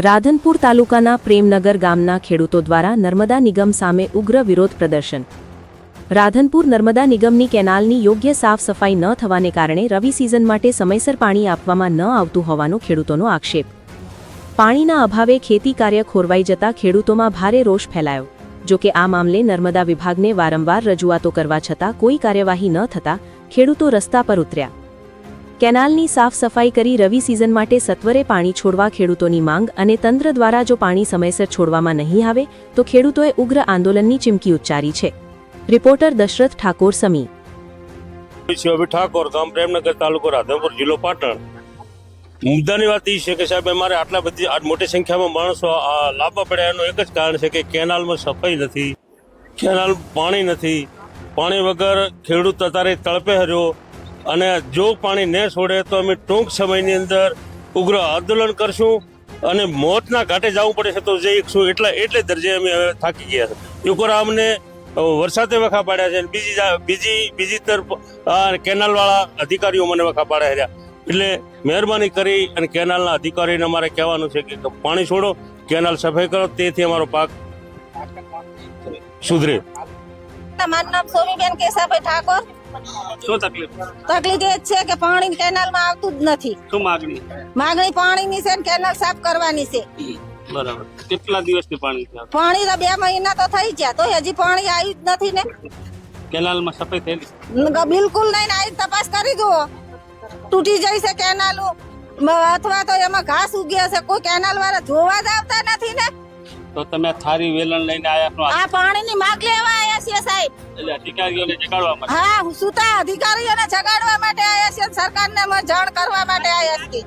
રાધનપુર તાલુકાના પ્રેમનગર ગામના ખેડૂતો દ્વારા નર્મદા નિગમ સામે ઉગ્ર વિરોધ પ્રદર્શન। રાધનપુર નર્મદા નિગમની કેનાલની યોગ્ય સાફ સફાઈ ન થવાને કારણે રવિ સિઝન માટે સમયસર પાણી આપવામાં ન આવતું હોવાનો ખેડૂતોનો આક્ષેપ। પાણીના અભાવે ખેતી કાર્ય ખોરવાઈ જતા ખેડૂતોમાં ભારે રોષ ફેલાયો। જો કે આ મામલે નર્મદા વિભાગને વારંવાર રજૂઆતો કરવા છતાં કોઈ કાર્યવાહી ન થતા ખેડૂતો રસ્તા પર ઉતર્યા। કેનાલની સાફ સફાઈ કરી રવિ સિઝન માટે સત્વરે પાણી છોડવા ખેડૂતોની માંગ અને તંત્ર દ્વારા જો પાણી સમયસર છોડવામાં નહીં આવે તો ખેડૂતોએ ઉગ્ર આંદોલનની ચીમકી ઉચ્ચારી છે। રિપોર્ટર દશરથ ઠાકોર સમી। ઠાકોર ગામ પ્રેમનગર તાલુકો રાધનપુર જિલ્લો પાટણ। મુદ્દાની વાત એ છે કે સાહેબ અમારે આટલા બધી મોટી સંખ્યામાં માણસો લાવવા પડ્યા એનું એક જ કારણ છે કે કેનાલમાં સફાઈ નથી, કેનાલ પાણી નથી। પાણી વગર ખેડૂત અત્યારે તળપે હર્યો અને જો પાણી ન છોડે તો અમે ટૂંક સમયની અંદર ઉગ્ર આંદોલન કરશું અને મોતના ઘાટે જવું પડે છે તો જઈશું। એટલે દરજ્જે અમે હવે થાકી ગયા છે। ઉપર અમને વરસાદે વખા પાડ્યા છે, બીજી તરફ કેનાલવાળા અધિકારીઓ મને વખા પાડ્યા રહ્યા। એટલે મહેરબાની કરી અને કેનાલના અધિકારીને અમારે કહેવાનું છે કે પાણી છોડો, કેનાલ સફાઈ કરો, તેથી અમારો પાક સુધરે। મારું નામ સોમીબેન કેશાભાઈ ઠાકોર। શું તકલીફ તકલીફ એ છે કે પાણી કેનાલમાં આવતું જ નથી। શું માગણી? માગણી પાણીની છે ને કેનાલ સાફ કરવાની છે। બરાબર, કેટલા દિવસથી પાણી છે? પાણી તો 2 મહિના તો થઈ ગયા તો હજી પાણી આવ્યું જ નથી ને। કેનાલમાં સફાઈ થયેલી? બિલકુલ નહીં, આવી તપાસ કરી જુઓ। તૂટી જાય છે કેનાલો અથવા તો એમાં ઘાસ ઉગ્યા છે, કોઈ કેનાલ વાળા જોવા જ આવતા નથી ને। તો તમે થારી વેલણ લઈને આયા? આ પાણીની માગ લેવા આવ્યા છીએ સાહેબ। એટલે અધિકારીઓને જગાડવા માટે? હા, સુતા અધિકારીઓને જગાડવા માટે આવ્યા છીએ, સરકારને જાણ કરવા માટે આવ્યા છીએ।